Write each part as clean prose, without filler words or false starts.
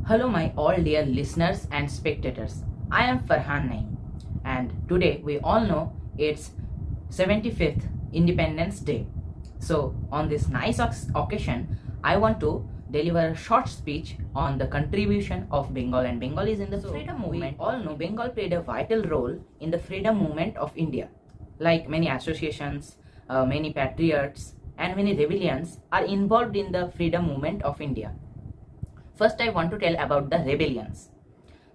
Hello, my all dear listeners and spectators. I am Farhaan Naeem, and today we all know it's 75th Independence Day. So, on this nice occasion, I want to deliver a short speech on the contribution of Bengal and Bengalis in the freedom movement. We all know Bengal played a vital role in the freedom movement of India. Like many associations, many patriots, and many rebellions are involved in the freedom movement of India. First, I want to tell about the rebellions.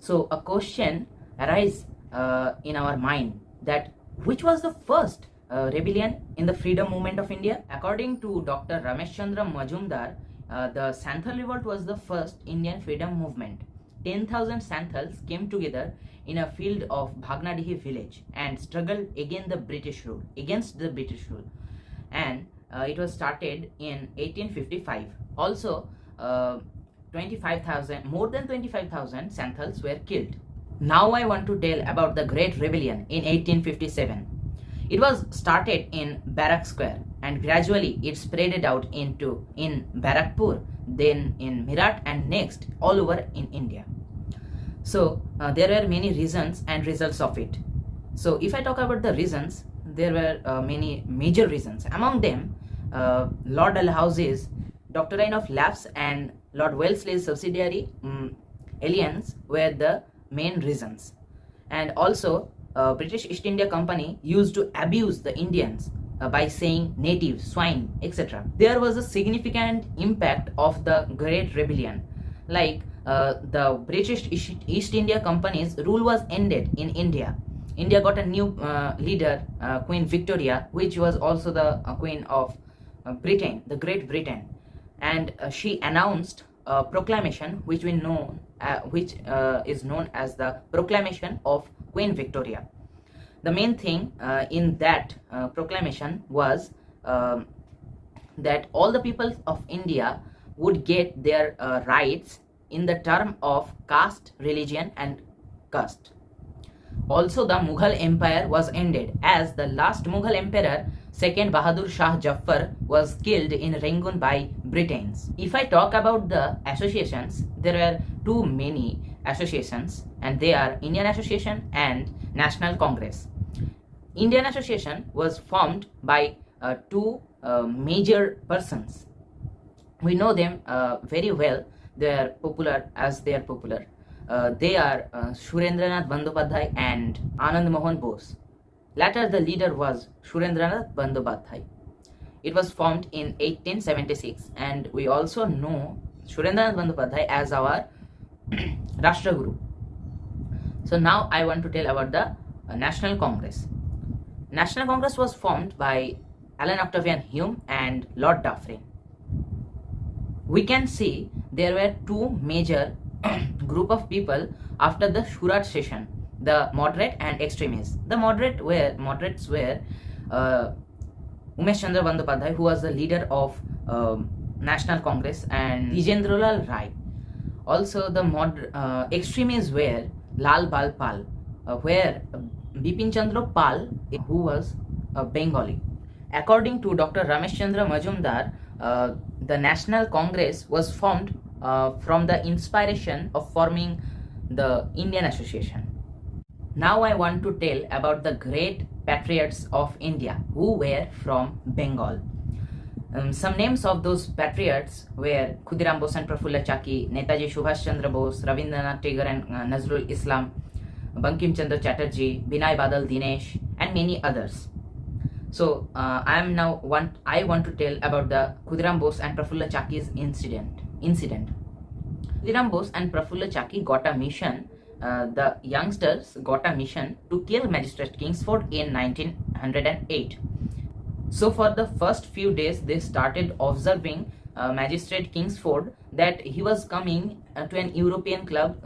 So, a question arises in our mind that which was the first rebellion in the freedom movement of India? According to Dr. Ramesh Chandra Majumdar, the Santhal revolt was the first Indian freedom movement. 10,000 Santhals came together in a field of Bhagnadihi village and struggled against the British rule. And it was started in 1855. Also, more than 25,000 Santhals were killed. Now I want to tell about the Great Rebellion in 1857. It was started in Barrack Square and gradually it spread out in Barrackpur, then in Meerut, and next all over in India. So there were many reasons and results of it. So if I talk about the reasons, there were many major reasons. Among them, Lord Dalhousie's doctrine of lapse and Lord Wellesley's subsidiary alliance were the main reasons. And also, British East India Company used to abuse the Indians by saying native, swine, etc. There was a significant impact of the Great Rebellion. Like the British East India Company's rule was ended in India. India got a new leader, Queen Victoria, which was also the Queen of Britain, the Great Britain. And she announced a proclamation which is known as the Proclamation of Queen Victoria. The main thing in that proclamation was that all the people of India would get their rights in the term of caste, religion, and caste. Also, the Mughal Empire was ended as the last Mughal emperor, second Bahadur Shah Jaffar, was killed in Rangoon by Britons. If I talk about the associations, there were too many associations, and they are Indian Association and National Congress. Indian Association was formed by two major persons. We know them very well. They are popular. They are Surendranath Bandyopadhyay and Anand Mohan Bose. Later, the leader was Surendranath Bandyopadhyay. It was formed in 1876, and we also know Surendranath Bandyopadhyay as our Rashtraguru. So now I want to tell about the National Congress. National Congress was formed by Alan Octavian Hume and Lord Dufferin. We can see there were two major group of people after the Surat session, the moderate and extremists. The moderates were Umesh Chandra Bandyopadhyay, who was the leader of National Congress, and Dijendralal Rai. Also, the extremists were Lal Bal Pal, where Bipin Chandra Pal, who was a Bengali. According to Dr. Ramesh Chandra Majumdar, the National Congress was formed from the inspiration of forming the Indian Association. Now I want to tell about the great patriots of India who were from Bengal. Some names of those patriots were Khudiram Bose and Prafulla Chaki, Netaji Subhash Chandra Bose, Rabindranath Tagore and Nazrul Islam, Bankim Chandra Chatterjee, Binay Badal Dinesh, and many others. So I want to tell about the Khudiram Bose and Prafulla Chaki's incident. Khudiram Bose and Prafulla Chaki got a mission. The youngsters got a mission to kill Magistrate Kingsford in 1908. So for the first few days, they started observing Magistrate Kingsford that he was coming to an European club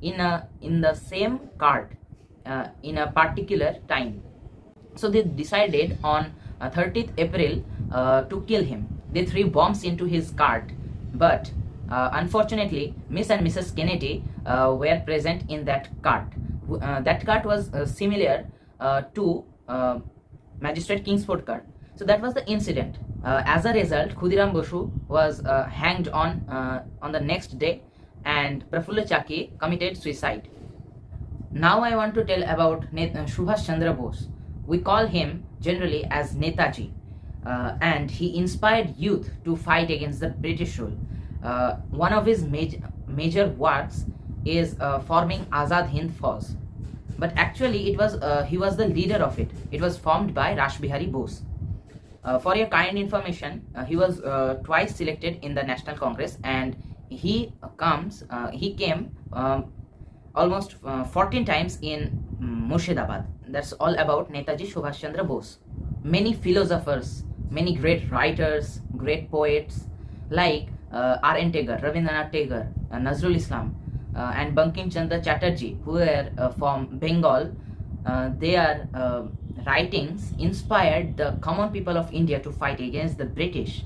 in the same cart in a particular time. So they decided on 30th April to kill him. They threw bombs into his cart, but unfortunately, Miss and Mrs. Kennedy were present in that cart. That cart was similar to Magistrate Kingsford cart. So that was the incident. As a result, Khudiram Bosu was hanged on the next day and Prafulla Chaki committed suicide. Now I want to tell about Subhash Chandra Bose. We call him generally as Netaji, and he inspired youth to fight against the British rule. One of his major works is forming Azad Hind Fauj, but actually he was the leader of it. It was formed by Rash Bihari Bose. For your kind information, he was twice selected in the National Congress, and he came almost 14 times in Murshidabad. That's all about Netaji Subhash Chandra Bose. Many philosophers, many great writers, great poets like R.N. Tagore, Rabindranath Tagore, Nazrul Islam, and Bankim Chandra Chatterjee, who were from Bengal, their writings inspired the common people of India to fight against the British.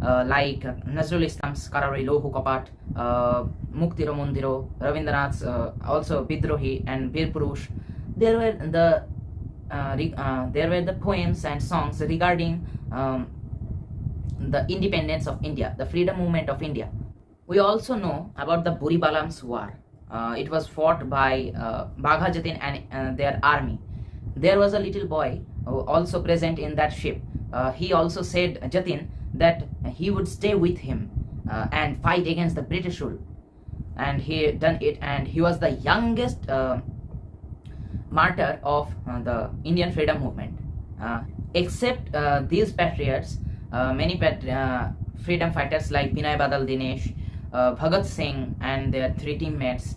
Like Nazrul Islam's Karari Lohu Kapat, Muktiro Mundiro, Rabindranath's also Bidrohi and Bir Purush. There were the poems and songs regarding the independence of India, the freedom movement of India. We also know about the Buribalam's war. It was fought by Bagha Jatin and their army. There was a little boy also present in that ship. He also said, Jatin, that he would stay with him and fight against the British rule. And he done it, and he was the youngest martyr of the Indian freedom movement. Except these patriots, many freedom fighters like Binay Badal Dinesh, Bhagat Singh and their two teammates,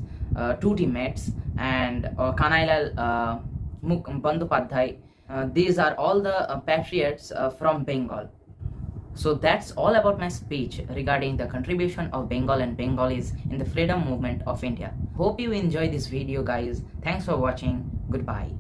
and Kanailal Bandyopadhyay, these are all the patriots from Bengal. So that's all about my speech regarding the contribution of Bengal and Bengalis in the freedom movement of India. Hope you enjoy this video, guys. Thanks for watching. Goodbye.